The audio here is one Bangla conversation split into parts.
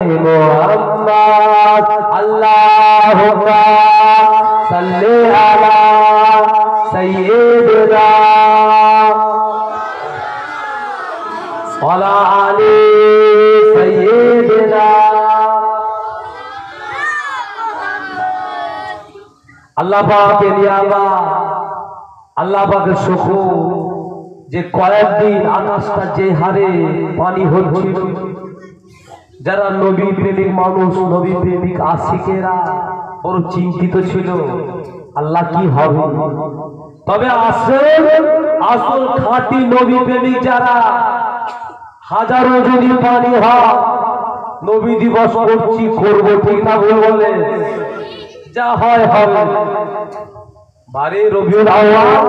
मोहम्मद अल्लाहुम्मा सल्ली अला सय्यिदिना वअला आलि सय्यिदिना। আল্লাহ পাকের নিয়ামত, আল্লাহ পাকের শুকর যে কয়েকদিন আকাশটা যে হারে পানি হচ্ছিল, যারা নবী প্রেমিক মানুষ, নবী প্রেমিক আশিকেরা বড় চিন্তিত ছিল আল্লাহ কি হবে। তবে আসল খাঁটি নবী প্রেমিক যারা, হাজারো যদি পানি হয় নবী দিবস করছি করবো, ঠিক না ভুল বলে, যা হয় হবে। বারে রবিউল আউয়াল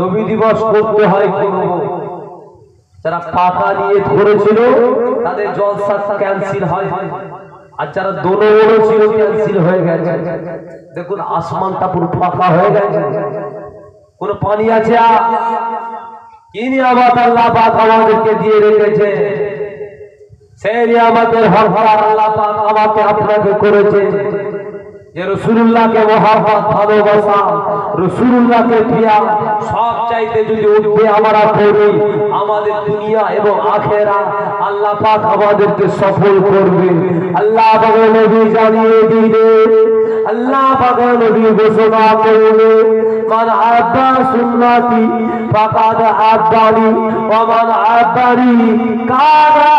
নবী দিবস করতে হয় করবো। যারা পাকা নিয়ে ধরেছিল তাদের জলসা ক্যান্সেল হয়, আর যারা দোনো ছিল ক্যান্সেল হয়ে গেছে। দেখুন আসমানটা পুরো ফাঁকা হয়ে গেছে, কোন পানি আছে? কি নিয়ামত আল্লাহ পাক আমাদেরকে দিয়ে রেখেছে, সেই নিয়ামতের হকদার আল্লাহ পাক আমাকে আপনাকে করেছে যে রাসূলুল্লাহকে মহব্বত ভালোবাসা, রাসূলুল্লাহকে প্রিয়া সব চাইতে যদি উঠে আমরা করি, আমাদের দুনিয়া এবং আখিরাত আল্লাহ পাক আমাদেরকে সফল করবে। আল্লাহ পাক নবী জানিয়ে দিলে, আল্লাহ পাক নবী ঘোষণা করলে, মান আব্বা সুন্নতি ফাকাদ আব্বানি ওয়া মান আব্বানি কানা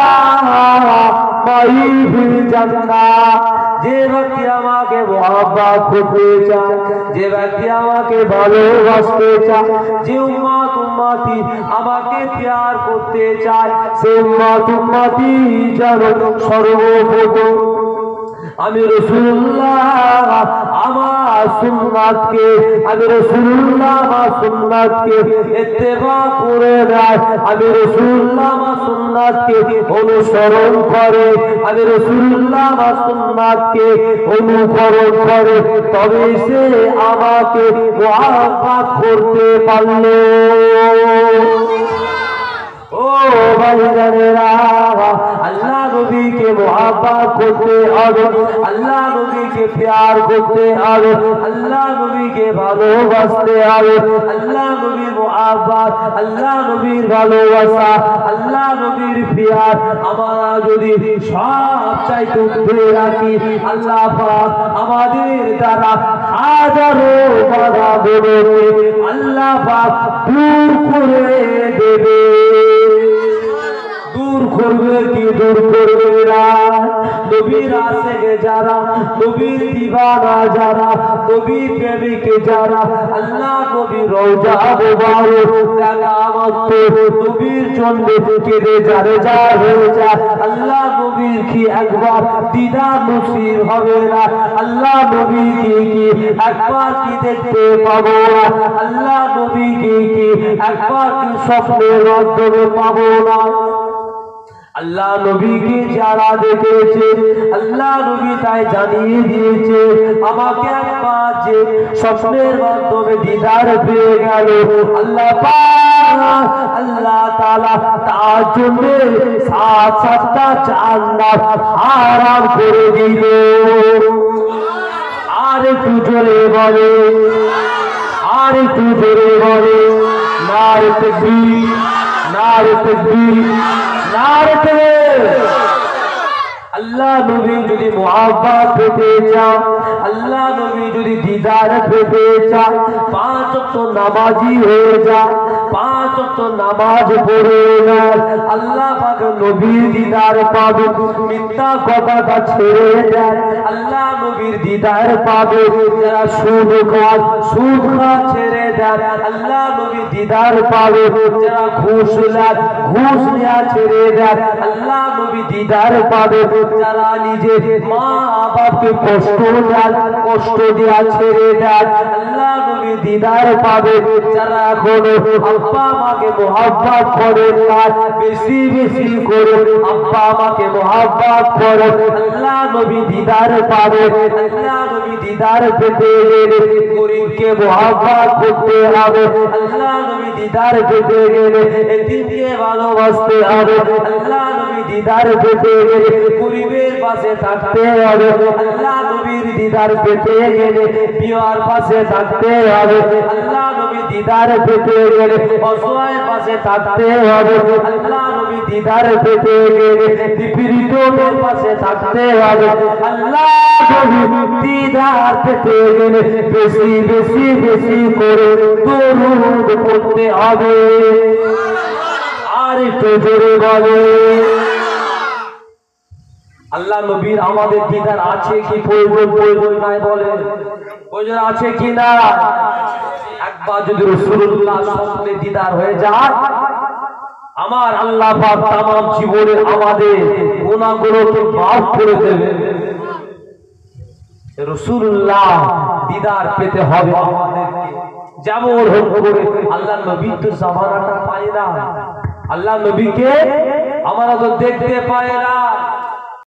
মাই ফিল জান্নাহ। যে ব্যক্তি আমাকে মহব্বত করতে চায়, যে ব্যক্তি আমাকে ভালোবাসতে চায়, যে উম্মতি আমাকে প্যার করতে চায়, সে উম্মতি যেন সর্বপ্রথম আমি রাসূলুল্লাহ আমার সুন্নাতকে, আমি রাসূলুল্লাহ আমার সুন্নাতকে ইত্তেবা করে নেয়, আমি রাসূলুল্লাহ আমার সুন্নাতকে অনুসরণ করে, আমি রাসূলুল্লাহ আমার সুন্নাতকে অনুকরণ করে, তবে সে আমাকে মহব্বত করতে পারলো। ও ভাইজানেরা, আল্লাহ নবীকে মহব্বত করতে হবে, আল্লাহ নবীকে প্যার করতে হবে, আল্লাহ নবীকে ভালোবাসতে হবে। আল্লাহ নবীর মহব্বত, আল্লাহ নবীর ভালোবাসা, আল্লাহ নবীর প্যার আমরা যদি সব চাইতে ধরে রাখি, আল্লাহ পাক আমাদের দ্বারা হাজারো বাধাগুলোকে আল্লাহ পাক দূর করে দেবে। দূর করবে কি দূর করবে না? নবীর আশিক যারা, নবীর দিওয়ানা যারা, নবীর প্রেমিক যারা, আল্লাহ নবীর রওজা মুবারক দেখা মাত্র নবীর জন্য কেঁদে যারে যা হয়ে যায়, আল্লাহ নবীর কি একবার দিদার নসিব হবে না? আল্লাহ নবীকে কি একবার কি দেখতে পাবো না? আল্লাহ নবীকে কি একবার কি স্বপ্নের মাধ্যমে পাবো না? আল্লাহ নবীকে যারা দেখেছে, আল্লাহ নবী তাই জানিয়ে দিয়েছে, আমাকে একবার যে স্বপ্নের মাধ্যমে দিদার পেয়ে গেল, আল্লাহ পাক আল্লাহ তাআলা তার জন্য সাতটা জান্নাত হারাম করে দিল। আর একটু জোরে বলে, আর একটু জোরে বলে, নারে তাকবীর, নারে তাকবীর, নারে তাকবীর। আল্লাহ নবী যদি মহব্বত পেতে চাও, আল্লাহ নবী যদি দিদার পেতে চাও, 5 ওয়াক্ত নামাজি হয়ে যা, 5 ওয়াক্ত নামাজ পড়ে না, আল্লাহ পাক নবীর দিদার পাবে। মিথ্যা কথাটা ছেড়ে দেয়, আল্লাহ নবীর দিদার পাবে। যারা সুদ খায়, সুদ খাওয়া ছেড়ে দেয়, আল্লাহ নবীর দিদার পাবে। যারা ঘুষ নেয়, ঘুষ নেওয়া ছেড়ে দেয়, আল্লাহ নবী দিদার পাবে। যারা নিজের মা বাপকে কষ্ট দেয়, কষ্ট দেওয়া ছেড়ে দেয়, আল্লাহ নবী দিদার পাবে। যারা এখনো আব্বা আমাকে মহব্বত করে না, বেশি বেশি করে আব্বা আমাকে মহব্বত করে, আল্লাহ নবী দিদার পাবে। আল্লাহ নবী দিদার পেতে গেলে গরিবকে মহব্বত করতে হবে, আল্লাহ নবী দিদার পেতে গেলে এতিমকে ভালোবাসতে হবে, আল্লাহ নবী দিদার পেতে গেলে গরিবের পাশে থাকতে হবে, আল্লাহ নবীর দিদার পেতে গেলে বিয়ার পাশে থাকতে হবে, আল্লাহ নবী দিদার পেতে গেলে অসহায়ের পাশে থাকতে হবে, আল্লাহ নবী দিদার পেতে গেলে বিপরীতের পাশে থাকতে হবে, আল্লাহ নবী দিদার পেতে গেলে বেশি বেশি বেশি করে দরুদ পড়তে হবে। আর একটু জোরে বলে আল্লাহ নবীর আমাদের দিদার আছে কি প্রয়োজন নাই বলে, প্রয়োজন আছে কি না? একবার যদি রাসূলুল্লাহ স্বপ্নে দিদার হয়ে যায়, আমার আল্লাহ পাক तमाम জীবনে আমাদের গুনাহগুলোকে মাফ করে দেবে। রাসূলুল্লাহ দিদার পেতে হবে আমাদেরকে, যেমন হোক করে। আল্লাহ নবী তো জামানাটা পায় না, আল্লাহ নবীকে আমরা তো দেখতে পাই না।